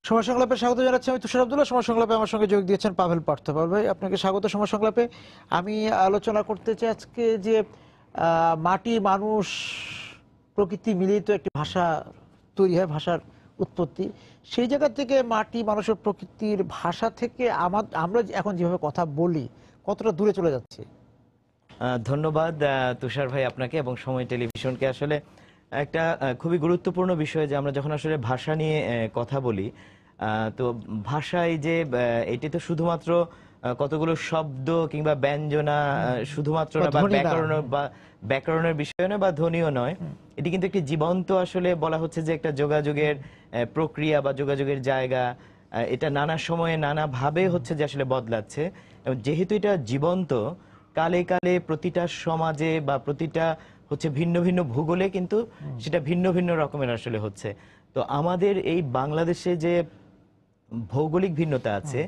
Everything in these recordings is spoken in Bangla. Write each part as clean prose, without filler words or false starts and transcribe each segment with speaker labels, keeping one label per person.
Speaker 1: সময় সংলাপে স্বাগত জানাচ্ছি আমি তুষার আব্দুল্লাহ। সময় সংলাপে আমার সঙ্গে যোগ দিয়েছেন পাভেল পার্থ। পাভেল ভাই, আপনাকে স্বাগত সময় সংলাপে। আমি আলোচনা করতে চাই আজকে যে মাটি, মানুষ, প্রকৃতি মিলিত একটি ভাষা তৈরি হয়, ভাষার উৎপত্তি। সেই জায়গা থেকে মাটি, মানুষের, প্রকৃতির ভাষা থেকে আমরা এখন যেভাবে কথা বলি কতটা দূরে চলে যাচ্ছে?
Speaker 2: ধন্যবাদ তুষার ভাই আপনাকে এবং সময় টেলিভিশনকে। আসলে একটা খুবই গুরুত্বপূর্ণ বিষয় যে আমরা যখন আসলে ভাষা নিয়ে কথা বলি, তো ভাষায় যে এটি তো শুধুমাত্র কতগুলো শব্দ কিংবা ব্যঞ্জনা শুধুমাত্র না, বা ব্যাকরণের বিষয় নয় বা ধ্বনিও নয়। এটি কিন্তু একটি জীবন্ত, আসলে বলা হচ্ছে যে একটা যোগাযোগের প্রক্রিয়া বা যোগাযোগের জায়গা। এটা নানা সময়ে নানা ভাবে হচ্ছে যে আসলে বদলাচ্ছে, এবং যেহেতু এটা জীবন্ত, কালে কালে প্রতিটা সমাজে বা প্রতিটা হচ্ছে ভিন্ন ভিন্ন ভূগোলে কিন্তু সেটা ভিন্ন ভিন্ন রকমের আসলে হচ্ছে। তো আমাদের এই বাংলাদেশে যে ভৌগোলিক ভিন্নতা আছে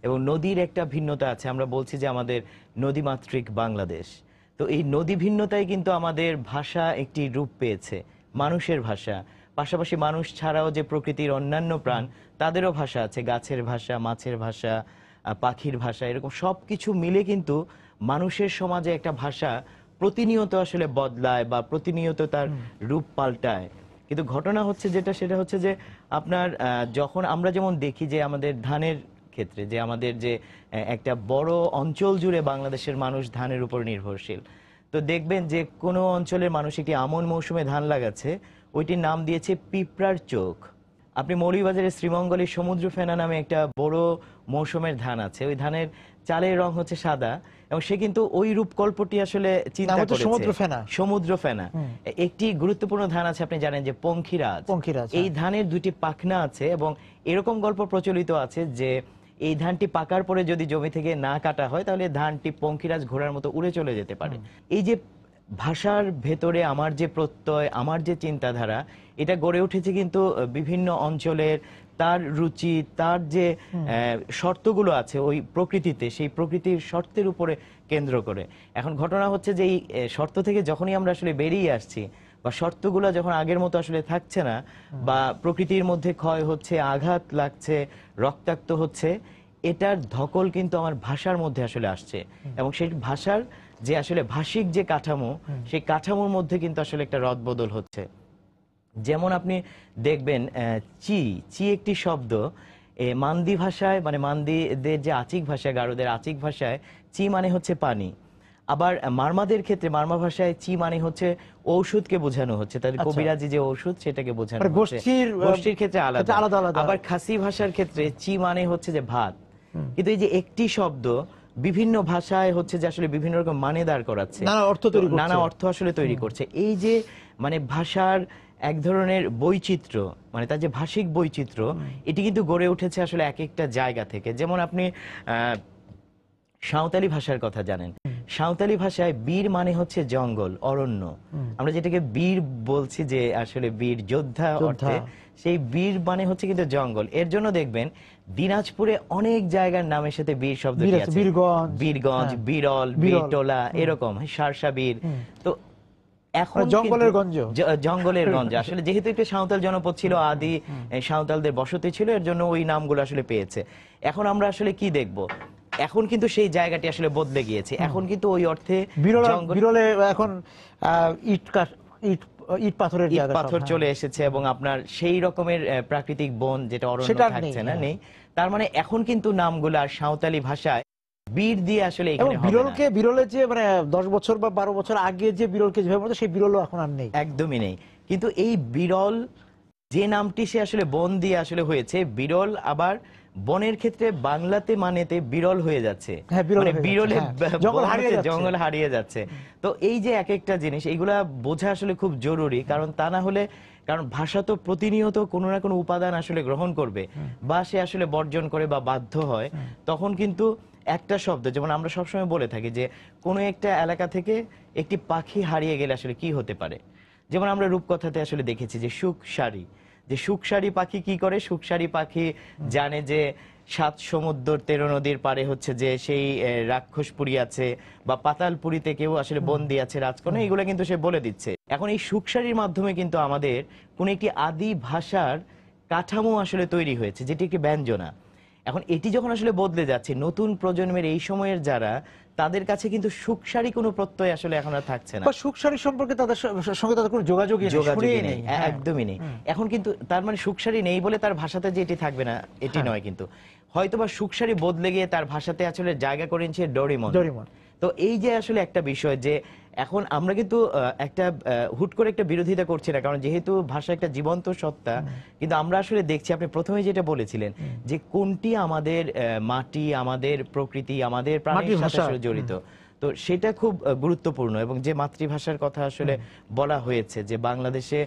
Speaker 2: এবং নদীর একটা ভিন্নতা আছে, আমরা বলছি যে আমাদের নদীমাতৃক বাংলাদেশ। তো এই নদী ভিন্নতায় কিন্তু আমাদের ভাষা একটি রূপ পেয়েছে, মানুষের ভাষা। পাশাপাশি মানুষ ছাড়াও যে প্রকৃতির অন্যান্য প্রাণ, তাদেরও ভাষা আছে, গাছের ভাষা, মাছের ভাষা, পাখির ভাষা, এরকম সবকিছু মিলে কিন্তু মানুষের সমাজে একটা ভাষা প্রতিনিয়ত আসলে বদলায় বা প্রতিনিয়ত তার রূপ পাল্টায়। কিন্তু ঘটনা হচ্ছে যেটা, সেটা হচ্ছে যে আপনার যখন আমরা যেমন দেখি যে আমাদের ধানের ক্ষেত্রে যে আমাদের যে একটা বড় অঞ্চল জুড়ে বাংলাদেশের মানুষ ধানের উপর নির্ভরশীল। তো দেখবেন যে কোনো অঞ্চলের মানুষ একটি আমন মৌসুমে ধান লাগাচ্ছে, ওইটির নাম দিয়েছে পিঁপড়ার চোখ। আপনি মৌলভীবাজারের শ্রীমঙ্গলের সমুদ্র ফেনা নামে একটা বড় মৌসুমের ধান আছে, ওই ধানের চালের রং হচ্ছে সাদা, এবং সে কিন্তু ওই রূপকল্পটি আসলে চিন্তা করেছে। সমুদ্র ফেনা। একটি গুরুত্বপূর্ণ ধান আছে, আপনি জানেন যে পঙ্খিরাজ। এই ধানের দুইটি পাখনা আছে, এবং এরকম গল্প প্রচলিত আছে যে এই ধানটি পাকার পরে যদি জমি থেকে না কাটা হয় তাহলে ধানটি পঙ্খিরাজ ঘোড়ার মতো উড়ে চলে যেতে পারে। এই যে ভাষার ভেতরে আমার যে প্রত্যয়, আমার যে চিন্তাধারা, এটা গড়ে উঠেছে কিন্তু বিভিন্ন অঞ্চলের তার রুচি, তার যে শর্তগুলো আছে ওই প্রকৃতিতে, সেই প্রকৃতির শর্তের উপরে কেন্দ্র করে। এখন ঘটনা হচ্ছে যে এই শর্ত থেকে যখনই আমরা আসলে বেরিয়ে আসছি, বা শর্তগুলো যখন আগের মতো আসলে থাকছে না, বা প্রকৃতির মধ্যে ক্ষয় হচ্ছে, আঘাত লাগছে, রক্তাক্ত হচ্ছে, এটার ধকল কিন্তু আমার ভাষার মধ্যে আসলে আসছে। এবং সেই ভাষার যে আসলে ভাষিক যে কাঠামো, সেই কাঠামোর মধ্যে কিন্তু আসলে একটা রদবদল হচ্ছে। যেমন আপনি দেখবেন চি চি একটি শব্দ, মান্দি ভাষায়, মানে মান্দিদের যে আচিক ভাষা, গারোদের আচিক ভাষায় চি মানে হচ্ছে পানি। আবার মারমাদের ক্ষেত্রে, মারমা ভাষায় চি মানে হচ্ছে ঔষধকে বোঝানো হচ্ছে, তাদের কবিরাজি যে ঔষধ সেটাকে বোঝানো হচ্ছে। গোষ্ঠীর ক্ষেত্রে আলাদা। আবার খাসি ভাষার ক্ষেত্রে চি মানে হচ্ছে যে ভাত। কিন্তু এই যে একটি শব্দ বিভিন্ন ভাষায় হচ্ছে যে আসলে বিভিন্ন রকম মানে দাঁড় করাচ্ছে, নানা অর্থ আসলে তৈরি করছে। এই যে মানে ভাষার এক ধরনের বৈচিত্র্য, মানে তার যে ভাষিক বৈচিত্র্য, এটি কিন্তু গড়ে উঠেছে আসলে এক একটা জায়গা থেকে। যেমন আপনি সাঁওতালি ভাষার কথা জানেন। সাঁওতালি ভাষায় বীর মানে হচ্ছে জঙ্গল, অরণ্য। আমরা যেটাকে বীর বলছি যে আসলে বীর যোদ্ধা অর্থে, সেই বীর মানে হচ্ছে কিন্তু জঙ্গল। এর জন্য দেখবেন দিনাজপুরে অনেক জায়গার নামের সাথে বীর শব্দটি আছে, বীরগঞ্জ, বিরল, বীরটোলা, এরকম শার্শা বীর। তো এখন জঙ্গলের গঞ্জ আসলে যেহেতু একটা সাঁওতাল জনপদ ছিল, আদি সাঁওতালদের বসতি ছিল, এর জন্য ওই নামগুলো আসলে পেয়েছে। এখন আমরা আসলে কি দেখব, এখন কিন্তু সেই জায়গাটি আসলে বদলে গিয়েছে। এখন কিন্তু ওই অর্থে
Speaker 1: বিরলে এখন ইট পাথর
Speaker 2: চলে এসেছে, এবং আপনার সেই রকমের প্রাকৃতিক বন যেটা অরণ্য থাকছে না, নেই। তার মানে এখন কিন্তু নামগুলো আর সাঁওতালি ভাষায় বীর দিয়ে আসলে এখানে হবে না।
Speaker 1: বিরলে যে মানে 10 বছর বা 12 বছর আগে যে বিরলকে যেভাবে বলতো, সেই বিরলও এখন আর নেই,
Speaker 2: একদমই নেই। কিন্তু এই বিরল যে নামটি সে আসলে বন দিয়ে আসলে হয়েছে, বিরল আবার বনের ক্ষেত্রে বাংলাতে মানেতে বিরল হয়ে যাচ্ছে, মানে বিরলে জঙ্গল হারিয়ে যাচ্ছে। তো এই যে এক একটা জিনিস, এইগুলা বোঝা আসলে খুব জরুরি, কারণ তা না হলে, কারণ ভাষা তো প্রতিনিয়ত কোনো না কোনো উপাদান আসলে গ্রহণ করবে, বা সে আসলে বর্জন করে বা বাধ্য হয়। তখন কিন্তু একটা শব্দ, যেমন আমরা সবসময় বলে থাকি যে কোনো একটা এলাকা থেকে একটি পাখি হারিয়ে গেলে আসলে কি হতে পারে। যেমন আমরা রূপকথাতে আসলে দেখেছি যে সুখসারি, যে সুখসারি পাখি কি করে, সুখসারি পাখি জানে যে 7 সমুদ্র 13 নদীর পারে হচ্ছে যে সেই রাক্ষসপুরী আছে, বা পাতালপুরীতে কেউ আসলে বন্দী আছে, রাজকন্যা, এগুলো কিন্তু সে বলে দিচ্ছে। এখন এই সুখসারির মাধ্যমে কিন্তু আমাদের কোন একটি আদি ভাষার কাঠামো আসলে তৈরি হয়েছে, যেটি একটি ব্যঞ্জনা। এখন এটি যখন আসলে বদলে যাচ্ছে, নতুন প্রজন্মের এই সময়ের যারা, তাদের কাছে কিন্তু সুখসারি কোনো প্রত্যয় আসলে এখন আর থাকছে না,
Speaker 1: বা সুখসারি সম্পর্কে তাদের সঙ্গে তাদের কোনো যোগাযোগই
Speaker 2: নেই, একদমই নেই। এখন কিন্তু তার মানে সুখসারি নেই বলে তার ভাষাতে যে এটি থাকবে না এটি নয়, কিন্তু হয়তোবা সুখসারি বদলে গিয়ে তার ভাষাতে আসলে জায়গা করে নিচ্ছে ডোরেমন। তো এই যে আসলে একটা বিষয় যে এখন আমরা কিন্তু একটা হুট করে একটা বিরোধিতা করছি না, কারণ যেহেতু ভাষা একটা জীবন্ত সত্তা, কিন্তু আমরা আসলে দেখছি, আপনি প্রথমে যেটা বলেছিলেন যে কোনটি আমাদের মাটি, আমাদের প্রকৃতি, আমাদের প্রাণীর সাথে আসলে জড়িত, তো সেটা খুব গুরুত্বপূর্ণ। এবং যে মাতৃভাষার কথা আসলে বলা হয়েছে যে বাংলাদেশে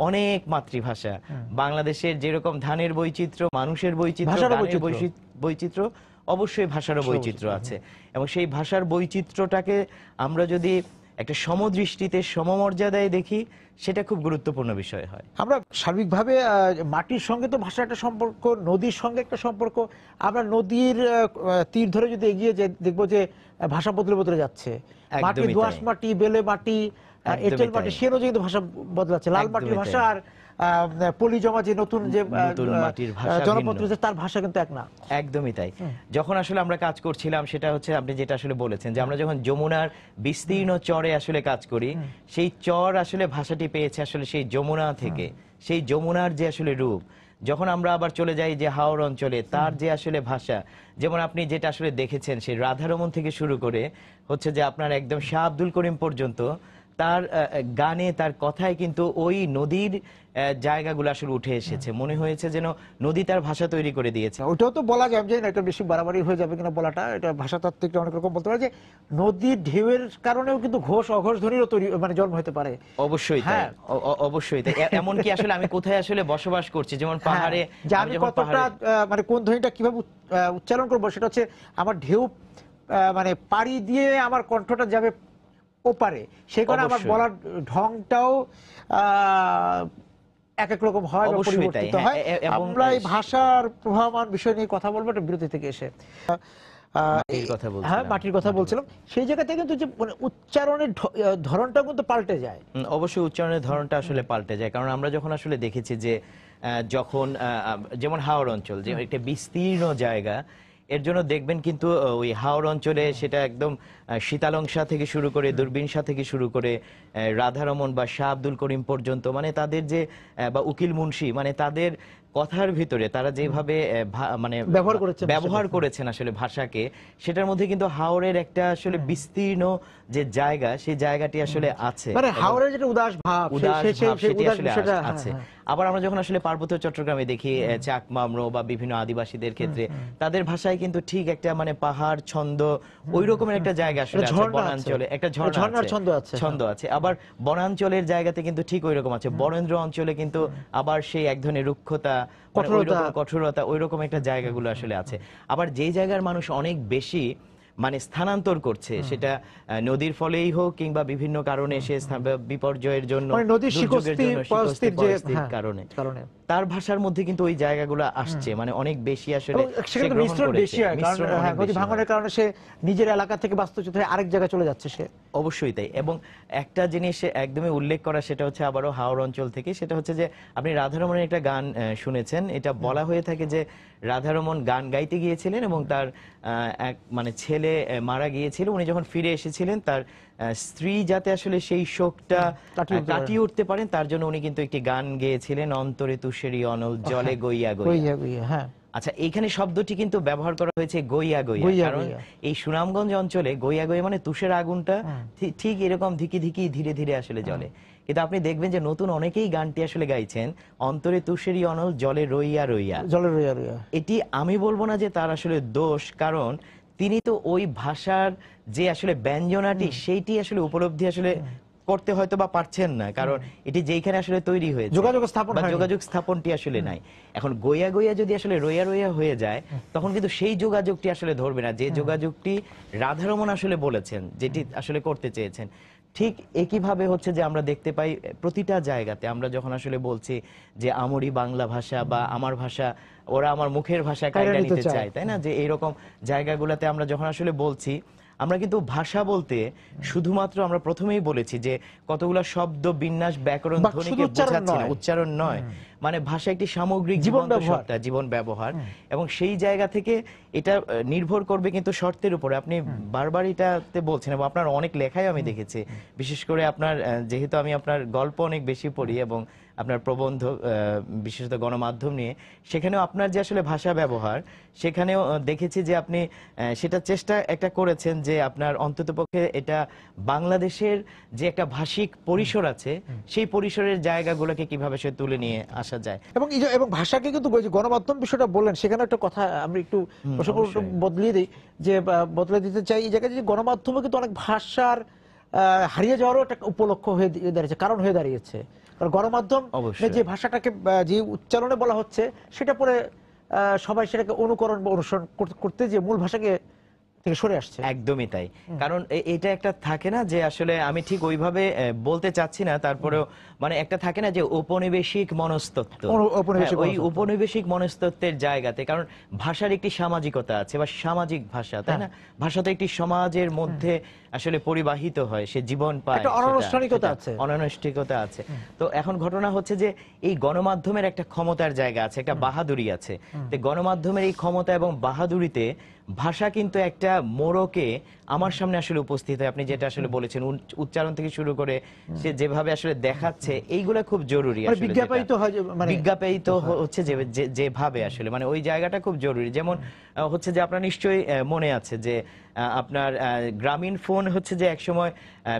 Speaker 2: অনেক মাতৃভাষা, বাংলাদেশের যেরকম ধানের বৈচিত্র্য, মানুষের বৈচিত্র্য, গানের বৈচিত্র্য, অবশ্যই ভাষারও বৈচিত্র্য আছে। এবং সেই ভাষার বৈচিত্র্যটাকে আমরা যদি একটা সমদৃষ্টিতে সমমর্যাদায় দেখি, সেটা খুব গুরুত্বপূর্ণ বিষয় হয়।
Speaker 1: আমরা সার্বিকভাবে মাটির সঙ্গে তো ভাষার একটা সম্পর্ক, নদীর সঙ্গে একটা সম্পর্ক। আমরা নদীর তীর ধরে যদি এগিয়ে যাই, দেখবো যে ভাষা বদলে বদলে যাচ্ছে। মাটি, দোআঁশ মাটি, বেলে মাটি, এঁটেল মাটি, সে অনুযায়ী কিন্তু ভাষা বদলাচ্ছে। লাল মাটির ভাষা আর পলি জমা যে নতুন যে
Speaker 2: মাটির ভাষা,
Speaker 1: জনপদ, তার ভাষা কিন্তু এক না।
Speaker 2: একদমই তাই। যখন আসলে আমরা কাজ করছিলাম, সেটা হচ্ছে আপনি যেটা আসলে বলেছেন যে আমরা যখন যমুনার বিস্তীর্ণ চরে আসলে কাজ করি, সেই চর আসলে ভাষাটি পেয়েছে আসলে সেই যমুনা থেকে, সেই যমুনার যে আসলে রূপ। যখন আমরা আবার চলে যাই যে হাওর অঞ্চলে, তার যে আসলে ভাষা, যেমন আপনি যেটা আসলে দেখেছেন, সেই রাধারমন থেকে শুরু করে হচ্ছে যে আপনার একদম শাহ আব্দুল করিম পর্যন্ত, তার গানে, তার কথায় কিন্তু ওই নদীর জায়গাগুলো আসলে উঠে এসেছে। মনে হয়েছে যেন নদী তার ভাষা তৈরি করে দিয়েছে।
Speaker 1: ওটাও তো বলা যায় যে এটা বেশি বাড়াবাড়ি হয়ে যাবে কিনা বলাটা, এটা ভাষাতাত্ত্বিকটা অনেক রকম বলতে পারে যে নদীর ঢেউয়ের কারণেও কিন্তু ঘোষ অঘোষ ধ্বনিরও তৈরি, মানে জন্ম হতে পারে।
Speaker 2: অবশ্যই তাই, অবশ্যই তাই। এমনকি আসলে আমি কোথায় আসলে বসবাস করছি, যেমন পাহাড়ে,
Speaker 1: যে আমি কতটা মানে কোন ধ্বনিটা কিভাবে উচ্চারণ করবো, সেটা হচ্ছে আমার ঢেউ মানে পাড়ি দিয়ে আমার কণ্ঠটা যাবে ওপারে, সেই কারণে আমার বলার ঢংটাও এক এক রকম হয়, পরিবর্তিত হয়। আমরা এই ভাষার প্রভাবমান বিষয় নিয়ে কথা বলবো একটা বিরতি থেকে এসে। মাটির কথা বলছিলাম, সেই জায়গাতে কিন্তু যে মানে উচ্চারণের ধরনটা কিন্তু পাল্টে যায়।
Speaker 2: অবশ্যই উচ্চারণের ধরনটা আসলে পাল্টে যায়, কারণ আমরা যখন আসলে দেখেছি যে যখন যেমন হাওর অঞ্চল যে একটা বিস্তীর্ণ জায়গা, এর জন্য দেখবেন কিন্তু ওই হাওর অঞ্চলে সেটা একদম শীতালংসা থেকে শুরু করে, দূরবীনসা থেকে শুরু করে রাধারমন বা শাহ আব্দুল করিম পর্যন্ত, মানে তাদের যে বা উকিল মুন্সি, মানে তাদের কথার ভিতরে তারা যেভাবে মানে ব্যবহার করেছেন আসলে ভাষাকে, সেটার মধ্যে কিন্তু হাওরের একটা আসলে বিস্তীর্ণ যে জায়গা, সেই জায়গাটি আসলে আছে,
Speaker 1: মানে হাওরের যেটা উদাস ভাব,
Speaker 2: সেটি আসলে আছে। আবার আমরা যখন আসলে পার্বত্য চট্টগ্রামে দেখি চাকমা, ম্রো বা বিভিন্ন আদিবাসীদের ক্ষেত্রে, তাদের ভাষায় কিন্তু ঠিক একটা মানে পাহাড় ছন্দ, ওই রকমের একটা জায়গা আসলে আছে। বনাঞ্চলে একটা ঝর্ণার ছন্দ আছে। আবার বনাঞ্চলের জায়গাতে কিন্তু ঠিক ওই রকম আছে। বরেন্দ্র অঞ্চলে কিন্তু আবার সেই এক ধরনের রুক্ষতা, কঠোরতা, ওই রকম একটা জায়গাগুলো আসলে আছে। আবার যেই জায়গার মানুষ অনেক বেশি মানে স্থানান্তর করছে, সেটা নদীর ফলেই হোক কিংবা বিভিন্ন কারণে, সে বিপর্যয়ের জন্য, কারণে তার ভাষার মধ্যে কিন্তু ওই জায়গাগুলো আসছে, মানে অনেক বেশি আসলে
Speaker 1: নদী ভাঙনের কারণে সে নিজের এলাকা থেকে বাস্তুচ্যুত হয়ে আরেক জায়গায় চলে যাচ্ছে সে।
Speaker 2: অবশ্যই তাই। এবং একটা জিনিস একদমই উল্লেখ করা, সেটা হচ্ছে আবারও হাওর অঞ্চল থেকে, সেটা হচ্ছে যে আপনি রাধারমণের একটা গান শুনেছেন। এটা বলা হয়ে থাকে যে রাধারমণ গান গাইতে গিয়েছিলেন এবং তার এক মানে ছেলে মারা গিয়েছিল। উনি যখন ফিরে এসেছিলেন, তার স্ত্রী যাতে আসলে সেই শোকটা কাটিয়ে উঠতে পারেন, তার জন্য উনি কিন্তু একটি গান গেয়েছিলেন, অন্তরে তুষেরি অনল জলে গইয়া গইয়া। আচ্ছা, এইখানে শব্দটি কিন্তু ব্যবহার করা হয়েছে গইয়া গইয়া, কারণ এই সুনামগঞ্জ অঞ্চলে গইয়া গইয়া মানে তুষের আগুনটা ঠিক এরকম ধিকি ধিকি ধীরে ধীরে আসলে জ্বলে। কিন্তু আপনি দেখবেন যে নতুন অনেকেই গানটি আসলে গাইছেন, অন্তরে তুষেরি অনল জলে রইয়া রইয়া। এটি আমি বলবো না যে তার আসলে দোষ, কারণ তিনি তো ওই ভাষার যে আসলে ব্যঞ্জনাটি, সেইটি আসলে উপলব্ধি আসলে করতে হয়তো বা পারছেন না, কারণ এটি যেখানে আসলে তৈরি হয়েছে যোগাযোগ স্থাপনটি আসলে নাই। এখন গইয়া গইয়া যদি আসলে রইয়া রইয়া হয়ে যায়, তখন কিন্তু সেই যোগাযোগটি আসলে ধরবে না, যে যোগাযোগটি রাধারমণ আসলে বলেছেন, যেটি আসলে করতে চেয়েছেন। ঠিক একইভাবে হচ্ছে যে আমরা দেখতে পাই প্রতিটা জায়গাতে, আমরা যখন আসলে বলছি যে আমরি বাংলা ভাষা বা আমার ভাষা, ওরা আমার মুখের ভাষা কায়দা নিতে চায়, তাই না? যে এইরকম জায়গাগুলোতে আমরা যখন আসলে বলছি, আমরা কিন্তু ভাষা বলতে শুধুমাত্র আমরা প্রথমেই বলেছি যে কতগুলো শব্দ, বিন্যাস, ব্যাকরণ, ধ্বনিকে বোঝাচ্ছি না, উচ্চারণ নয়। মানে ভাষা একটি সামগ্রিক
Speaker 1: জীবন
Speaker 2: জীবন্ত
Speaker 1: ব্যবহার।
Speaker 2: সত্তা, জীবন ব্যবহার, এবং সেই জায়গা থেকে এটা নির্ভর করবে কিন্তু শর্তের উপরে। আপনি বারবার এটাতে বলছেন এবং আপনার অনেক লেখায় আমি দেখেছি, বিশেষ করে আপনার যেহেতু আমি আপনার গল্প অনেক বেশি পড়ি এবং আপনার প্রবন্ধ বিশেষত গণমাধ্যম নিয়ে, সেখানেও আপনার যে আসলে ভাষা ব্যবহার, সেখানেও দেখেছি যে আপনি সেটা চেষ্টা একটা করেছেন যে আপনার অন্ততপক্ষে এটা বাংলাদেশের যে একটা ভাষিক পরিসর আছে, সেই পরিসরের জায়গাগুলোকে কিভাবে সে তুলে নিয়ে আসা যায়।
Speaker 1: এবং এবং ভাষাকে কিন্তু ওই যে গণমাধ্যম বিষয়টা বললেন, সেখানে একটা কথা আমি একটু প্রসঙ্গ একটু বদলিয়ে দিই, যে বদলে দিতে চাই এই জায়গায়, যে গণমাধ্যমে কিন্তু অনেক ভাষার হারিয়ে যাওয়ারও একটা উপলক্ষ হয়ে দাঁড়িয়েছে, কারণ হয়ে দাঁড়িয়েছে। কারণ গণমাধ্যম যে ভাষাটাকে যে উচ্চারণে বলা হচ্ছে, সেটা পরে সবাই সেটাকে অনুকরণ বা অনুসরণ করতে যে মূল ভাষাকে থেকে সরে আসছে।
Speaker 2: একদমই তাই। কারণ এটা একটা থাকে না যে আসলে আমি ঠিক ওইভাবে বলতে চাচ্ছি না, তারপরেও মানে একটা থাকে না যে ঔপনিবেশিক মনস্তত্ত্ব, ওই ঔপনিবেশিক মনস্তত্ত্বের জায়গাতে, কারণ ভাষার একটি সামাজিকতা আছে বা সামাজিক ভাষা, তাই না? ভাষা তো একটি সমাজের মধ্যে আসলে পরিবাহিত হয়, সে জীবন পায়,
Speaker 1: একটা অনানুষ্ঠানিকতা আছে,
Speaker 2: অনানুষ্ঠানিকতা আছে। তো এখন ঘটনা হচ্ছে যে এই গণমাধ্যমের একটা ক্ষমতার জায়গা আছে, একটা বাহাদুরি আছে। তো গণমাধ্যমের এই ক্ষমতা এবং বাহাদুরিতে ভাষা কিন্তু একটা মোড়কে আমার সামনে আসলে উপস্থিত হয়। আপনি যেটা আসলে বলেছেন, উচ্চারণ থেকে শুরু করে সে যেভাবে আসলে দেখাচ্ছে, এইগুলা খুব জরুরি। বিজ্ঞাপিত হচ্ছে যেভাবে আসলে, মানে ওই জায়গাটা খুব জরুরি। যেমন হচ্ছে যে আপনার নিশ্চয়ই মনে আছে যে আপনার গ্রামীণ ফোন হচ্ছে যে একসময়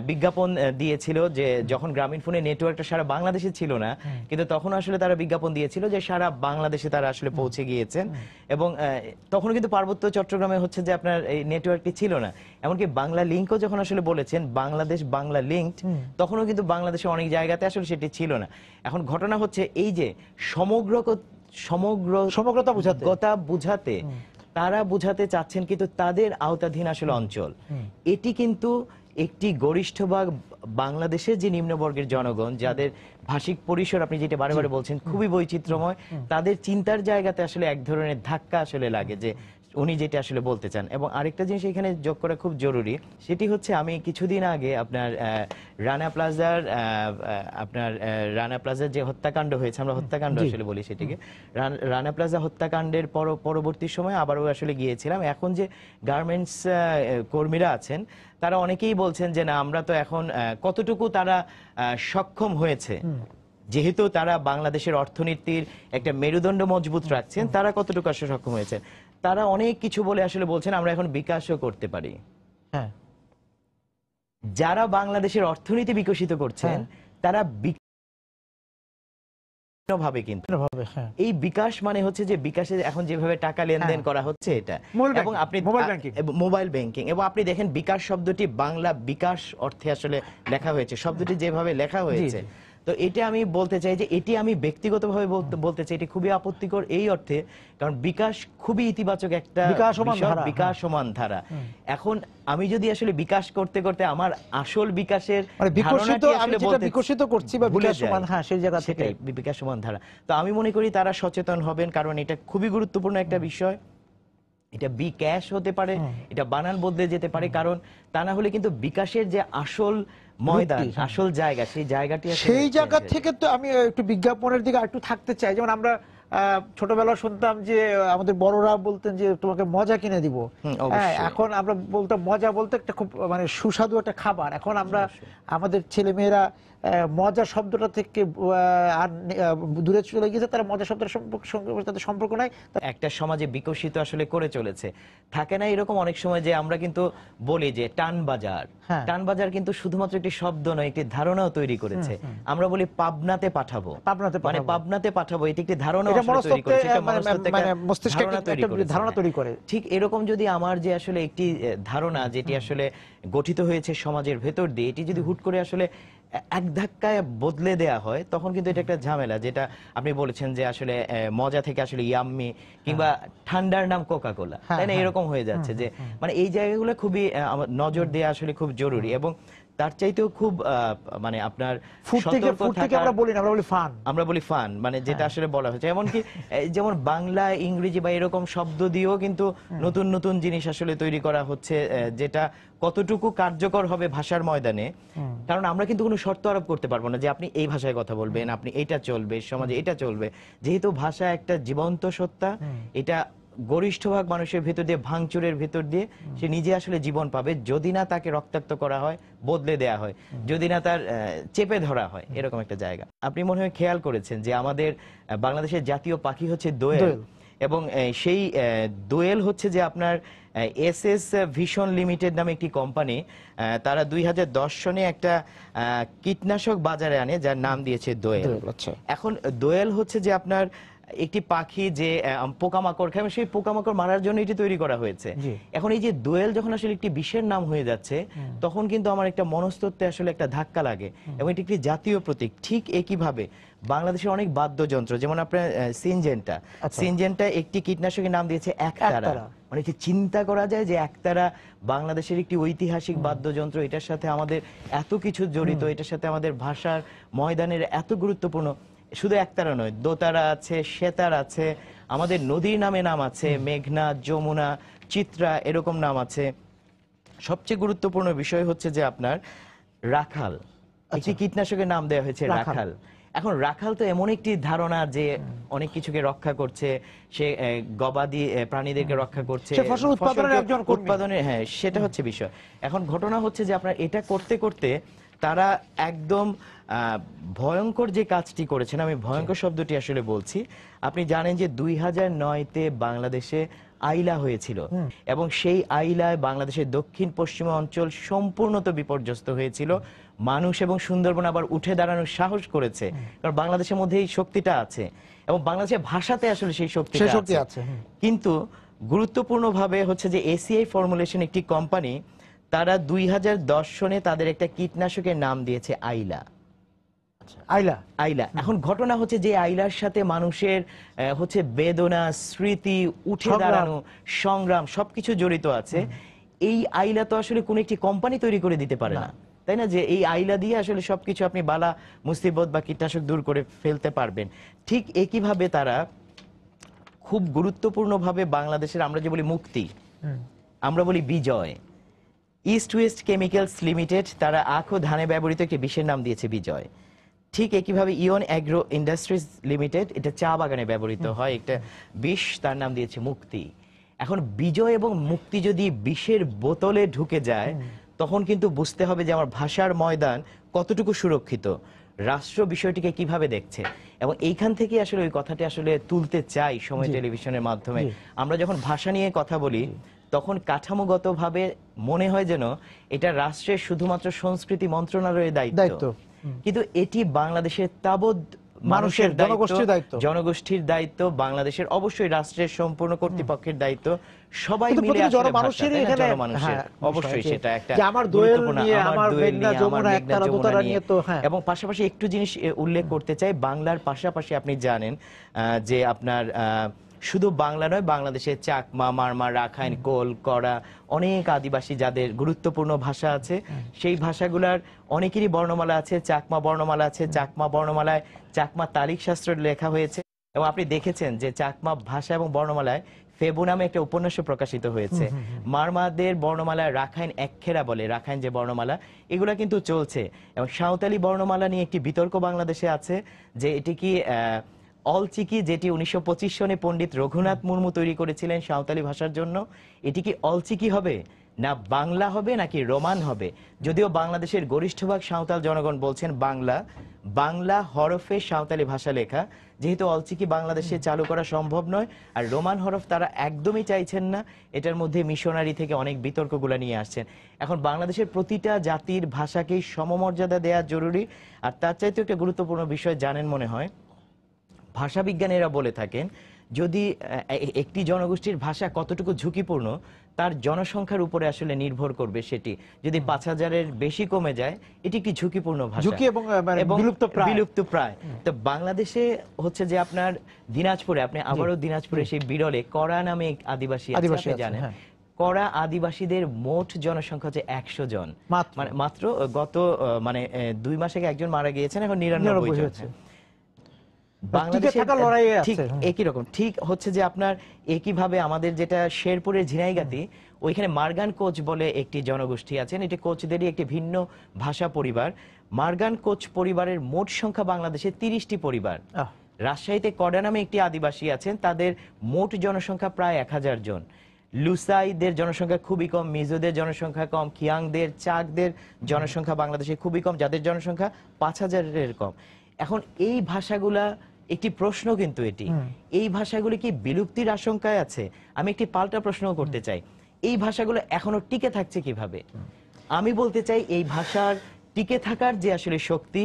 Speaker 2: বিজ্ঞাপন দিয়েছিল যে যখন গ্রামীণ ফোনের নেটওয়ার্কটা সারা বাংলাদেশে ছিল না, কিন্তু তখন আসলে তারা বিজ্ঞাপন দিয়েছিল যে সারা বাংলাদেশে তারা আসলে পৌঁছে গিয়েছেন। এবং তখন কিন্তু পার্বত্য চট্টগ্রামে হচ্ছে যে আপনার এই নেটওয়ার্কটি ছিল না। এমনকি বাংলা লিঙ্কও যখন আসলে বলেছেন বাংলাদেশ বাংলা লিঙ্কড, তখনও কিন্তু বাংলাদেশের অনেক জায়গাতে আসলে সেটি ছিল না। এখন ঘটনা হচ্ছে এই যে সমগ্রতা বুঝাতে তারা বুঝাতে চাচ্ছেন কিন্তু তাদের আওতাধীন আসলে অঞ্চল। এটি কিন্তু একটি গরিষ্ঠ ভাগ বাংলাদেশের যে নিম্নবর্গের জনগণ, যাদের ভাষিক পরিসর আপনি যেটা বারে বারে বলছেন খুবই বৈচিত্র্যময়, তাদের চিন্তার জায়গাতে আসলে এক ধরনের ধাক্কা আসলে লাগে যে উনি যেটা আসলে বলতে চান। এবং আরেকটা জিনিস এখানে যোগ করা খুব জরুরি, সেটি হচ্ছে আমি কিছুদিন আগে আপনার রানা প্লাজার যে হত্যাকাণ্ড হয়েছে, আমরা হত্যাকাণ্ড আসলে বলি সেটিকে, রানা প্লাজা হত্যাকাণ্ডের পরবর্তী সময় আবারও আসলে গিয়েছিলাম। এখন যে গার্মেন্টস কর্মীরা আছেন, তারা অনেকেই বলছেন যে না, আমরা তো এখন কতটুকু তারা সক্ষম হয়েছে, যেহেতু তারা বাংলাদেশের অর্থনীতির একটা মেরুদণ্ড মজবুত রাখছেন, তারা কতটুকু আসলে সক্ষম হয়েছে। তারা অনেক কিছু বলে আসলে বলছেন আমরা এখন বিকাশও করতে পারি। যারা বাংলাদেশের অর্থনীতি বিকশিত করছেন, তারা ভাবে কিন্তু এই বিকাশ মানে হচ্ছে যে বিকাশে এখন যেভাবে টাকা লেনদেন করা হচ্ছে এটা, এবং আপনি মোবাইল ব্যাংকিং, এবং আপনি দেখেন বিকাশ শব্দটি বাংলা বিকাশ অর্থে আসলে লেখা হয়েছে, শব্দটি যেভাবে লেখা হয়েছে। তো এটা আমি বলতে চাই যে এটি আমি ব্যক্তিগতভাবে বলতে চাই এটি খুবই আপত্তিকর এই অর্থে, কারণ বিকাশ খুবই ইতিবাচক একটা বিকাশমান ধারা। এখন আমি যদি আসলে বিকাশ করতে করতে আমার আসল বিকাশের
Speaker 1: বিকশিত করছি বা বিকাশমান, সেই জায়গা থেকে
Speaker 2: বিকাশমান ধারা, তো আমি মনে করি তারা সচেতন হবেন, কারণ এটা খুবই গুরুত্বপূর্ণ একটা বিষয়। এটা বিকাশ হতে পারে, এটা বানান বদলে যেতে পারে, কারণ তা না হলে কিন্তু বিকাশের যে আসল ময়দান, আসল জায়গা, সেই জায়গা থেকে তো আমি একটু বিজ্ঞাপনের দিকে একটু থাকতে চাই। যেমন আমরা ছোটবেলা শুনতাম যে আমাদের বড়রা বলতেন যে তোমাকে মজা কিনে দিব, এখন আমরা বলতাম মজা বলতে একটা খুব মানে সুস্বাদু একটা খাবার। এখন আমরা আমাদের ছেলে মেয়েরা মজা শব্দটা থেকে আর দূরে চলে গিয়েছে, তারা মজা শব্দের সঙ্গে তাদের সম্পর্ক নাই। একটা সমাজে বিকশিত আসলে করে চলেছে, থাকে না এরকম অনেক সময় যে আমরা কিন্তু বলি যে টানবাজার কিন্তু শুধুমাত্র একটি শব্দ নয়, একটি ধারণাও তৈরি করেছে। আমরা বলি পাবনাতে পাঠাবো, মানে পাবনাতে পাঠাবো, এটি একটি ধারণা
Speaker 1: তৈরি করে।
Speaker 2: ঠিক এরকম যদি আমার যে আসলে একটি ধারণা যেটি আসলে গঠিত হয়েছে সমাজের ভেতর দিয়ে, এটি যদি হুট করে আসলে এক ধাক্কায় বদলে দেয়া হয়, তখন কিন্তু এটা একটা ঝামেলা। যেটা আপনি বলেছেন যে আসলে মজা থেকে আসলে ইয়াম্মি, কিংবা ঠান্ডার নাম কোকা কোলা, তাই না, এরকম হয়ে যাচ্ছে। যে মানে এই জায়গাগুলো খুবই নজর দেওয়া আসলে খুব জরুরি। এবং তার চাইতেও খুব মানে আপনার
Speaker 1: ফুড থেকে
Speaker 2: সতর্ক থাকা,
Speaker 1: আমরা বলি না, আমরা বলি ফান।
Speaker 2: আমরা বলি ফান, মানে যেটা আসলে বলা হচ্ছে এমনকি যেমন বাংলা ইংরেজি বা এরকম শব্দ দিয়েও কিন্তু নতুন নতুন জিনিস আসলে তৈরি করা হচ্ছে, যেটা কতটুকু কার্যকর হবে ভাষার ময়দানে। কারণ আমরা কিন্তু কোনো শর্ত আরোপ করতে পারবো না যে আপনি এই ভাষায় কথা বলবেন, আপনি এটা চলবে, সমাজে এটা চলবে। যেহেতু ভাষা একটা জীবন্ত সত্তা, এটা গরিষ্ঠ ভাগ মানুষের ভেতর দিয়ে, ভাঙচুরের ভেতর দিয়ে সে নিজে আসলে জীবন পাবে, যদি না তাকে রক্তাক্ত করা হয়, বদলে দেয়া হয়, যদি না তার চেপে ধরা হয়, এরকম একটা জায়গা। আপনি মনে হয় খেয়াল করেছেন যে আমাদের বাংলাদেশের জাতীয় পাখি হচ্ছে দোয়েল, এবং সেই দোয়েল হচ্ছে যে আপনার এসএস ভিশন লিমিটেড নামে একটি কোম্পানি, তারা 2010 সনে একটা কীটনাশক বাজারে আনে যার নাম দিয়েছে দোয়েল। এখন দোয়েল হচ্ছে যে আপনার একটি পাখি যে পোকামাকড় খায়, সেই পোকামাকড় মারার জন্য এটি তৈরি করা হয়েছে। এখন এই যে দোয়েল যখন আসলে একটি বিষের নাম হয়ে যাচ্ছে, তখন কিন্তু আমার একটা মনস্তত্ত্বে আসলে একটা ধাক্কা লাগে, এবং এটি একটি জাতীয় প্রতীক। ঠিক একইভাবে বাংলাদেশের অনেক বাদ্যযন্ত্র, যেমন আপনার সিনজেন্টা একটি কীটনাশকের নাম দিয়েছে একতারা। মানে কি চিন্তা করা যায় যে একতারা বাংলাদেশের একটি ঐতিহাসিক বাদ্যযন্ত্র, এটার সাথে আমাদের এত কিছু জড়িত, এটার সাথে আমাদের ভাষার ময়দানের এত গুরুত্বপূর্ণ। শুধু একতারা নয়, দোতারা আছে, সেতার আছে, আমাদের নদীর নাম আছে, মেঘনা, যমুনা, চিত্রা, এরকম নাম আছে। সবচেয়ে গুরুত্বপূর্ণ বিষয় হচ্ছে যে আপনার রাখাল, একটি কীটনাশকের নাম দেওয়া হয়েছে রাখাল। এখন রাখাল তো এমন একটি ধারণা যে অনেক কিছুকে রক্ষা করছে, সে গবাদি প্রাণীদেরকে রক্ষা করছে, উৎপাদনের, হ্যাঁ, সেটা হচ্ছে বিষয়। এখন ঘটনা হচ্ছে যে আপনার এটা করতে করতে তারা একদম ভয়ঙ্কর যে কাজটি করেছেন, আমি ভয়ঙ্কর শব্দটি আসলে বলছি। আপনি জানেন যে 2009-তে বাংলাদেশে আইলা হয়েছিল, এবং সেই আইলায় বাংলাদেশের দক্ষিণ পশ্চিম অঞ্চল সম্পূর্ণত বিপর্যস্ত হয়েছিল। মানুষ এবং সুন্দরবন আবার উঠে দাঁড়ানোর সাহস করেছে, কারণ বাংলাদেশের মধ্যে এই শক্তিটা আছে, এবং বাংলাদেশের ভাষাতে আসলে সেই শক্তি আছে। কিন্তু গুরুত্বপূর্ণভাবে হচ্ছে যে এসিআই ফর্মুলেশন একটি কোম্পানি, তারা 2010 সনে তাদের একটা কীটনাশকের নাম দিয়েছে আইলা। আইলা। এখন ঘটনা হচ্ছে যে আইলার সাথে মানুষের হচ্ছে বেদনা, স্মৃতি, উঠে দাঁড়ানো, সংগ্রাম সবকিছু জড়িত আছে। এই আইলা তো আসলে কোন একটি কোম্পানি তৈরি করে দিতে পারে না, তাই না? যে এই আইলা দিয়ে আসলে সবকিছু আপনি বালা মুসিবত বা কীটনাশক দূর করে ফেলতে পারবেন। ঠিক একইভাবে তারা খুব গুরুত্বপূর্ণভাবে বাংলাদেশের, আমরা যে বলি মুক্তি, আমরা বলি বিজয়, ইস্ট ওয়েস্ট কেমিক্যালস লিমিটেড, তারা আখ ও ধানে ব্যবহৃত একটি বিষের নাম দিয়েছে বিজয়। ঠিক একইভাবে ইয়ন অ্যাগ্রো ইন্ডাস্ট্রিজ লিমিটেড, এটা চা বাগানে ব্যবহৃত হয় একটা বিষ, তার নাম দিয়েছে মুক্তি। এখন বিজয় এবং মুক্তি যদি বিষের বোতলে ঢুকে যায়, তখন কিন্তু বুঝতে হবে যে আমার ভাষার ময়দান কতটুকু সুরক্ষিত, রাষ্ট্র বিষয়টিকে কিভাবে দেখছে। এবং এইখান থেকে আসলে ওই কথাটি আসলে তুলতে চাই সময় টেলিভিশনের মাধ্যমে। আমরা যখন ভাষা নিয়ে কথা বলি, তখন কাঠামোগতভাবে মনে হয় যেন এটা রাষ্ট্রের শুধুমাত্র সংস্কৃতি মন্ত্রণালয়ের দায়িত্ব, কিন্তু এটি বাংলাদেশের তাবৎ মানুষের দায়িত্ব, জনগোষ্ঠীর দায়িত্ব, বাংলাদেশের অবশ্যই রাষ্ট্রের সম্পূর্ণ কর্তৃপক্ষের দায়িত্ব, সবাই মিলে জনমানুষের, অবশ্যই সেটা একটা গুরুত্বপূর্ণ। আমার মেঘনা যমুনা একতারা দোতারা নিয়ে তো, এবং পাশাপাশি একটু জিনিস উল্লেখ করতে চাই, বাংলার পাশাপাশি আপনি জানেন যে আপনার শুধু বাংলা নয়, বাংলাদেশের চাকমা, মারমা, রাখাইন, কোল, কড়া, অনেক আদিবাসী যাদের গুরুত্বপূর্ণ ভাষা আছে, সেই ভাষাগুলার অনেকেরই বর্ণমালা আছে, চাকমা বর্ণমালা আছে। চাকমা বর্ণমালায় চাকমা তালিক শাস্ত্র লেখা হয়েছে, এবং আপনি দেখেছেন যে চাকমা ভাষা এবং বর্ণমালায় ফেবু নামে একটা উপন্যাস প্রকাশিত হয়েছে। মারমাদের বর্ণমালায় রাখাইন একখেরা বলে, রাখাইন যে বর্ণমালা, এগুলা কিন্তু চলছে। এবং সাঁওতালি বর্ণমালা নিয়ে একটি বিতর্ক বাংলাদেশে আছে যে এটি কি অলচিকি, যেটি 1925 সনে পণ্ডিত রঘুনাথ মুর্মু তৈরি করেছিলেন সাঁওতালি ভাষার জন্য, এটি কি অলচিকি হবে, না বাংলা হবে, নাকি রোমান হবে? যদিও বাংলাদেশের গরিষ্ঠ ভাগ সাঁওতাল জনগণ বলছেন বাংলা, বাংলা হরফে সাঁওতালি ভাষা লেখা, যেহেতু অলচিকি বাংলাদেশে চালু করা সম্ভব নয়, আর রোমান হরফ তারা একদমই চাইছেন না। এটার মধ্যে মিশনারি থেকে অনেক বিতর্কগুলো নিয়ে আসছেন। এখন বাংলাদেশের প্রতিটা জাতির ভাষাকেই সমমর্যাদা দেওয়া জরুরি। আর তার চাইতে একটা গুরুত্বপূর্ণ বিষয় জানেন মনে হয়, ভাষাবিজ্ঞানীরা বলে থাকেন যদি একটি জনগোষ্ঠীর ভাষা কতটুকু ঝুঁকিপূর্ণ, তার জনসংখ্যার উপরে আসলে নির্ভর করবে। সেটি যদি 5000-এর বেশি কমে যায়, এটি একটি ঝুঁকিপূর্ণ ভাষা এবং বিলুপ্ত প্রায়। তো বাংলাদেশে হচ্ছে যে আপনার দিনাজপুরে, আপনি আবারও দিনাজপুরে সেই বিরলে কড়া নামে আদিবাসী আছে, জানেন, কড়া আদিবাসীদের মোট জনসংখ্যা হচ্ছে 100 জন।
Speaker 1: মাত্র।
Speaker 2: মানে মাত্র গত 2 মাস আগে একজন মারা গিয়েছেন, এখন 99
Speaker 1: 99
Speaker 2: জন।
Speaker 1: হয়েছে।
Speaker 2: বাংলাদেশে
Speaker 1: টিকে থাকার লড়াইয়ে
Speaker 2: ঠিক
Speaker 1: আছে।
Speaker 2: একই রকম, ঠিক হচ্ছে যে আপনার একইভাবে আমাদের যেটা শেরপুরের ঝিনাইগাতি, ওইখানে মারগান কোচ বলে একটি জনগোষ্ঠী আছেন, এটি কোচদেরই একটি ভিন্ন ভাষা পরিবার। মারগান কোচ পরিবারের মোট সংখ্যা বাংলাদেশে 30টি পরিবার। রাজশাহীতে কডা নামে একটি আদিবাসী আছেন, তাদের মোট জনসংখ্যা প্রায় 1000 জন। লুসাইদের জনসংখ্যা খুবই কম, মিজোদের জনসংখ্যা কম, খিয়াংদের, চাকদের জনসংখ্যা বাংলাদেশে খুবই কম, যাদের জনসংখ্যা 5000-এর কম। এখন এই ভাষাগুলা একটি প্রশ্ন, কিন্তু এই ভাষাগুলি কি বিলুপ্তির আশঙ্কায় আছে? আমি একটি পাল্টা প্রশ্ন করতে চাই, এই ভাষাগুলো এখনো টিকে থাকছে কিভাবে? আমি বলতে চাই এই ভাষার টিকে থাকার যে আসলে শক্তি,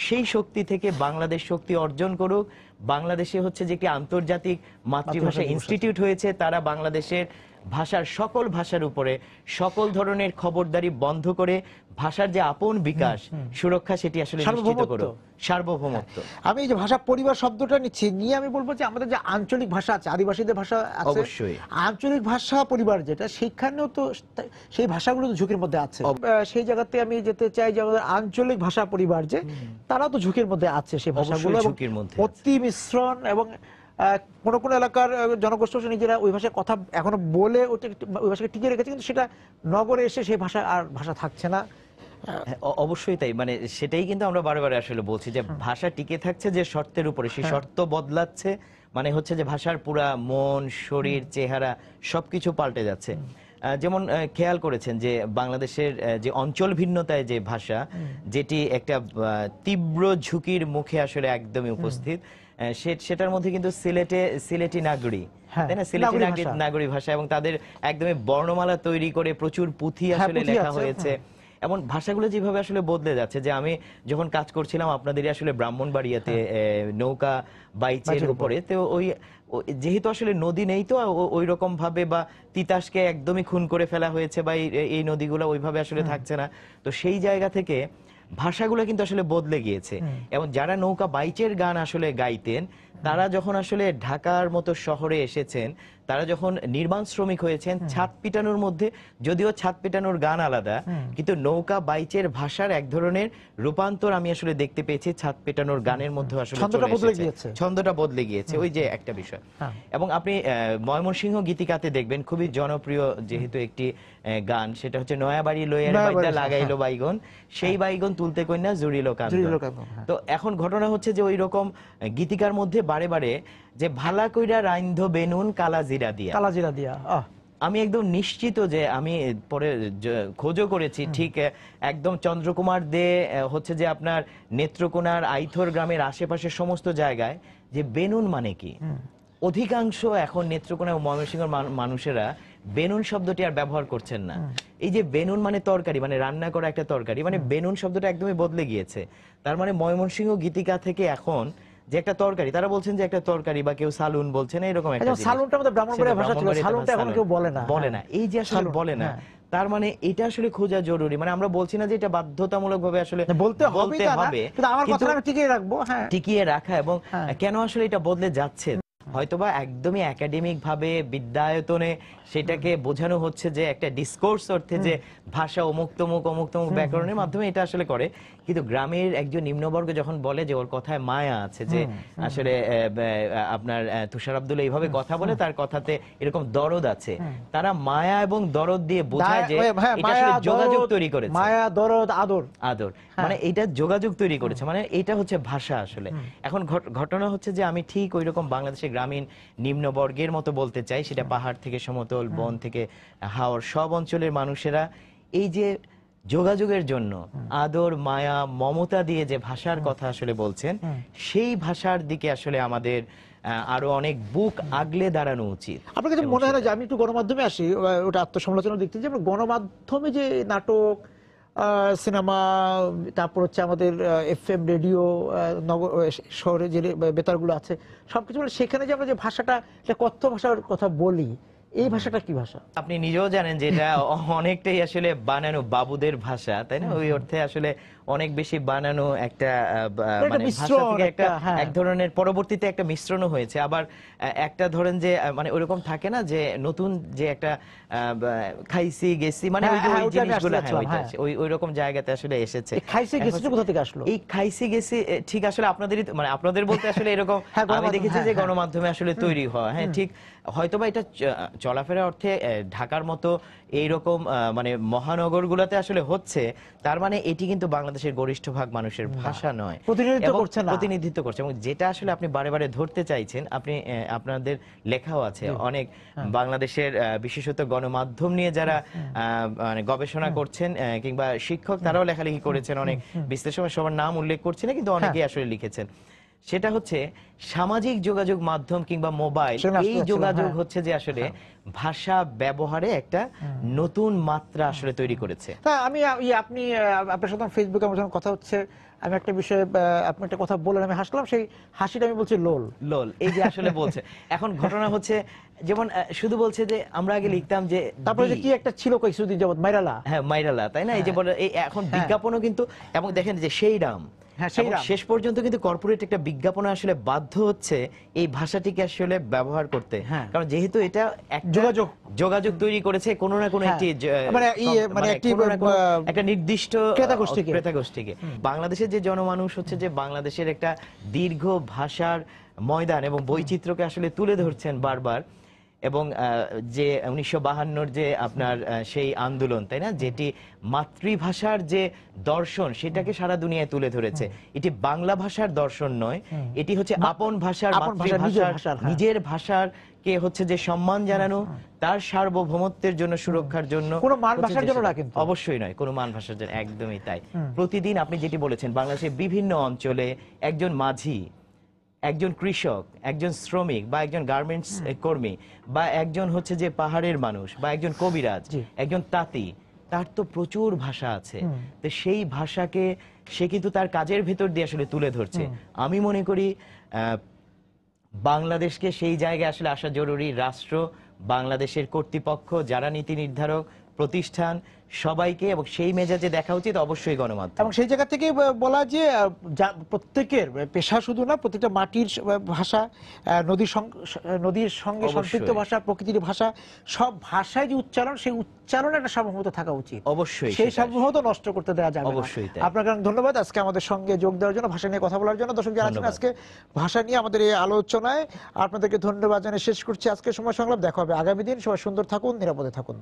Speaker 2: সেই শক্তি থেকে বাংলাদেশ শক্তি অর্জন করুক। বাংলাদেশে হচ্ছে যে একটি আন্তর্জাতিক মাতৃভাষা ইনস্টিটিউট হয়েছে, তারা বাংলাদেশের ভাষার সকল ভাষার উপরে সকল ধরনের খবরদারি বন্ধ করে ভাষার যে আপন বিকাশ সুরক্ষা সেটি আসলে নিশ্চিত করুক। সার্বভৌমত্ব।
Speaker 1: আমি এই যে ভাষা পরিবার শব্দটা নিচ্ছি, নিয়ে আমি বলবো যে আমাদের যে আঞ্চলিক ভাষা আছে, আদিবাসীদের ভাষা আছে,
Speaker 2: অবশ্যই
Speaker 1: আঞ্চলিক ভাষা পরিবার যেটা, সেখানেও তো সেই ভাষাগুলো তো ঝুঁকির মধ্যে আছে। সেই জায়গাতে আমি যেতে চাই যে আমাদের আঞ্চলিক ভাষা পরিবার যে, তারা তো ঝুঁকির মধ্যে আছে, সেই ভাষাগুলো
Speaker 2: ঝুঁকির মধ্যে
Speaker 1: অতি মিশ্রণ, এবং কোন কোন এলাকার জনগোষ্ঠী নিজেরা ওই ভাষায় কথা এখনো বলে ওই ভাষাকে টিকে রেখেছে, কিন্তু সেটা নগরে এসে সেই ভাষা আর ভাষা থাকছে না।
Speaker 2: অবশ্যই তাই, মানে সেটাই কিন্তু আমরা বারে বারে আসলে বলছি যে ভাষা টিকে থাকছে যে শর্তের উপরে, সেই শর্ত বদলাচ্ছে, মানে হচ্ছে যে ভাষার পুরা মন, শরীর, চেহারা সবকিছু পাল্টে যাচ্ছে। যেমন খেয়াল করেছেন যে বাংলাদেশের যে অঞ্চল ভিন্নতায় যে ভাষা, যেটি একটা তীব্র ঝুঁকির মুখে আসলে একদমই উপস্থিত, সেটার মধ্যে কিন্তু সিলেটি নাগরি, তাই না? সিলেটি নাগরি ভাষা, এবং তাদের একদমই বর্ণমালা তৈরি করে প্রচুর পুঁথি আসলে লেখা হয়েছে। এমন ভাষাগুলো যেভাবে আসলে বদলে যাচ্ছে, যে আমি যখন কাজ করছিলাম আপনাদেরই আসলে ব্রাহ্মণবাড়িয়াতে নৌকা বাইচের উপরে, তো ওই যেহেতু আসলে নদী নেই, তো ওই রকম ভাবে বা তিতাসকে একদমই খুন করে ফেলা হয়েছে, বা এই নদীগুলো ওইভাবে আসলে থাকছে না, তো সেই জায়গা থেকে ভাষাগুলো কিন্তু আসলে বদলে গিয়েছে। এবং যারা নৌকা বাইচের গান আসলে গাইতেন, তারা যখন আসলে ঢাকার মতো শহরে এসেছেন, তারা যখন নির্মাণ শ্রমিক হয়েছেন, ছাদ পিটানোর মধ্যে, যদিও ছাদ পিটানোর গান আলাদা, কিন্তু নৌকা বাইচের ভাষার এক ধরনের রূপান্তর আমি আসলে দেখতে পেয়েছি ছাদ পিটানোর গানের মধ্যে আসলে ছন্দটা বদলে গিয়েছে, ওই যে একটা বিষয়। এবং আপনি ময়মনসিংহ গীতিকাতে দেখবেন খুবই জনপ্রিয় যেহেতু একটি গান, সেটা হচ্ছে নয়াবাড়ি লইয়ার বাইদা লাগাইলো বাইগন, সেই বাইগন তুলতে কইনা জুড়িলো কান্দন। তো এখন ঘটনা হচ্ছে যে ওই রকম গীতিকার মধ্যে বারে বারে যে ভালা কইরা রাইন্ধ বেনুন কালা জিরা দিয়া, আমি একদম নিশ্চিত যে আমি পরে খোঁজও করেছি, ঠিক একদম চন্দ্রকুমার দে হচ্ছে যে আপনার নেত্রকোনার আইথর গ্রামের আশেপাশের সমস্ত জায়গায় যে বেনুন মানে কি, অধিকাংশ এখন নেত্রকোনা ও ময়মনসিংহের মানুষেরা বেনুন শব্দটি আর ব্যবহার করছেন না। এই যে বেনুন মানে তরকারি, মানে রান্না করা একটা তরকারি, মানে বেনুন শব্দটা একদমই বদলে গিয়েছে। তার মানে ময়মনসিংহ গীতিকা থেকে এখন যে একটা তরকারি, তারা বলছেন যে একটা তরকারি, বা কেউ সালুন বলছেন, এরকম একটা জিনিস।
Speaker 1: সালুনটা আমাদের ব্রাহ্মণবাড়িয়া ভাষা ছিল, সালুনটা এখন কেউ বলে না।
Speaker 2: এই যে আসলে বলে না, তার মানে এটা আসলে খোঁজা জরুরি। মানে আমরা বলছি না যে এটা বাধ্যতামূলক ভাবে আসলে বলতে হবে,
Speaker 1: কিন্তু আমার কথা আমি টিকিয়ে রাখবো,
Speaker 2: টিকিয়ে রাখা। এবং কেন আসলে এটা বদলে যাচ্ছে, হয়তোবা একদমই একাডেমিক ভাবে বিদ্যায়তনে সেটাকে বোঝানো হচ্ছে যে একটা ডিসকোর্স অর্থে যে ভাষা অমুক তমুক ব্যাকরণের মাধ্যমে এটা আসলে করে, কিন্তু গ্রামের একজন নিম্নবর্গ যখন বলে যে ওর কথায় মায়া আছে, যে আসলে আপনার তুষার আব্দুল এইভাবে কথা বলে, তার কথাতে এরকম দরদ আছে, তারা মায়া এবং দরদ দিয়ে বোঝায় যে এটা আসলে যোগাযোগ তৈরি করেছে,
Speaker 1: মায়া, দরদ, আদর,
Speaker 2: মানে এটা যোগাযোগ তৈরি করেছে, মানে এটা হচ্ছে ভাষা আসলে। এখন ঘটনা হচ্ছে যে আমি ঠিক ওই রকম বাংলাদেশের গ্রামীণ নিম্নবর্গের মতো বলতে চাই, সেটা পাহাড় থেকে সমতল, বন থেকে হাওর, সব অঞ্চলের মানুষেরা এই যে যোগাযোগের জন্য আদর, মায়া, মমতা দিয়ে যে ভাষার কথা আসলে বলছেন, সেই ভাষার দিকে আসলে আমাদের আরো অনেক বুক আগলে দাঁড়ানো উচিত।
Speaker 1: আপনার কাছে মনে হয় না যে, আমি একটু গণমাধ্যমে আসি, ওটা আত্মসমালোচনার দিক থেকে, যে গণমাধ্যমে যে নাটক, সিনেমা, তারপর হচ্ছে আমাদের FM রেডিও, নগর শহরে যে বেতারগুলো আছে, সবকিছু, সেখানে যে আমরা যে ভাষাটা, কথা ভাষার কথা বলি, এই ভাষাটা কি ভাষা?
Speaker 2: আপনি নিজেও জানেন যে এটা অনেকটাই আসলে বানানো বাবুদের ভাষা, তাই না? ওই অর্থে আসলে অনেক বেশি বানানো একটা মানে ভাষা থেকে একটা এক ধরনের পরবর্তীতে একটা মিশ্রণও হয়েছে। আবার একটা ধরেন যে মানে ওইরকম থাকে না যে নতুন যে একটা খাইছি গেছি, মানে ওই যে ওই জিনিসগুলো, ওই রকম জায়গাতে আসলে এসেছে।
Speaker 1: খাইছি গেছি কোথা থেকে আসলো?
Speaker 2: এই খাইছি গেছি ঠিক আসলে আপনাদেরই, মানে আপনাদের বলতে আসলে এরকম আমি দেখেছি যে গণমাধ্যমে আসলে তৈরি হয়। হ্যাঁ, ঠিক হয়তোবা এটা চলাফেরা অর্থে ঢাকার মতো এইরকম মানে মহানগরগুলোতে আসলে হচ্ছে, তার মানে এটি কিন্তু বাংলাদেশের গরিষ্ঠ ভাগ মানুষের ভাষা নয়, প্রতিনিধিত্ব করছে। এবং যেটা আসলে আপনি বারে বারে ধরতে চাইছেন, আপনি আপনাদের লেখাও আছে অনেক বাংলাদেশের বিশেষত গণমাধ্যম নিয়ে যারা মানে গবেষণা করছেন কিংবা শিক্ষক, তারাও লেখালেখি করেছেন, অনেক বিশ্লেষক, সবার নাম উল্লেখ করছি না কিন্তু অনেকেই আসলে লিখেছেন। সেটা হচ্ছে সামাজিক যোগাযোগ মাধ্যম কিংবা মোবাইল, এই যোগাযোগ হচ্ছে যে আসলে ভাষা ব্যবহারে একটা নতুন মাত্রা আসলে তৈরি করেছে।
Speaker 1: আমি আপনি আপনার সাথে ফেসবুকে আমার যখন কথা হচ্ছে, আমি একটা বিষয়ে আপনি একটা কথা বললেন, আমি হাসলাম, সেই হাসিটা আমি বলছি লোল
Speaker 2: লোল, এই যে আসলে বলছে। এখন ঘটনা হচ্ছে যেমন শুধু বলছে যে আমরা আগে লিখতাম যে,
Speaker 1: তারপরে যে কি একটা ছিল কিছুদিন যাবত মাইরালা,
Speaker 2: হ্যাঁ মাইরালা, তাই না? এই যে বলে এখন বিজ্ঞাপনও কিন্তু, এবং দেখেন যে সেই দাম, শেষ পর্যন্ত কিন্তু কর্পোরেট একটা বিজ্ঞাপন আসলে বাধ্য হচ্ছে এই ভাষাটিকে আসলে ব্যবহার করতে, কারণ যেহেতু এটা যোগাযোগ তৈরি করেছে কোনো না কোনো একটি একটা নির্দিষ্ট ক্রেতা গোষ্ঠীকে। বাংলাদেশের যে জনমানুষ হচ্ছে যে বাংলাদেশের একটা দীর্ঘ ভাষার ময়দান এবং বৈচিত্র্যকে আসলে তুলে ধরছেন বারবার। এবং যে 1952 যে আপনার সেই আন্দোলন, তাই না, যেটি মাতৃভাষার যে দর্শন সেটাকে সারা দুনিয়ায় তুলে ধরেছে। এটি বাংলা ভাষার দর্শন নয়, এটি হচ্ছে আপন ভাষার, মাতৃভাষার, নিজের ভাষার কে হচ্ছে যে সম্মান জানানো, তার সার্বভৌমত্বের জন্য, সুরক্ষার জন্য,
Speaker 1: কোনো মান ভাষার জন্য না, কিন্তু
Speaker 2: অবশ্যই নয় কোনো মান ভাষার জন্য, একদমই তাই। প্রতিদিন আপনি যেটি বলেছেন, বাংলাদেশের বিভিন্ন অঞ্চলে একজন মাঝি, একজন কৃষক, একজন শ্রমিক বা একজন গার্মেন্টস কর্মী বা একজন হচ্ছে যে পাহাড়ের মানুষ বা একজন কবিরাজ, একজন তাঁতি, তার তো প্রচুর ভাষা আছে। তো সেই ভাষাকে সে কিন্তু তার কাজের ভেতর দিয়ে আসলে তুলে ধরছে। আমি মনে করি বাংলাদেশকে সেই জায়গায় আসলে আসা জরুরি। রাষ্ট্র, বাংলাদেশের কর্তৃপক্ষ, যারা নীতি নির্ধারক, প্রতিষ্ঠান, সবাইকে, এবং সেই মেজাজে দেখা উচিত অবশ্যই গণমাধ্যম।
Speaker 1: এবং সেই জায়গা থেকে বলা যে প্রত্যেকের পেশা শুধু না, প্রত্যেকটা মাটির ভাষা, নদীর সঙ্গে সম্পৃক্ত ভাষা, প্রকৃতির ভাষা, সব ভাষায় যে উচ্চারণ, সেই উচ্চারণে একটা সার্বভৌমত্ব থাকা উচিত।
Speaker 2: অবশ্যই
Speaker 1: সেই সার্বভৌমত্ব নষ্ট করতে দেওয়া যাবে না।
Speaker 2: অবশ্যই।
Speaker 1: আপনাকে ধন্যবাদ আজকে আমাদের সঙ্গে যোগ দেওয়ার জন্য, ভাষা নিয়ে কথা বলার জন্য। দর্শক যারা আছেন আজকে ভাষা নিয়ে আমাদের এই আলোচনায়, আপনাদেরকে ধন্যবাদ জানিয়ে শেষ করছি আজকে সময় সংলাপ। দেখা হবে আগামী দিন। সবাই সুন্দর থাকুন, নিরাপদে থাকুন।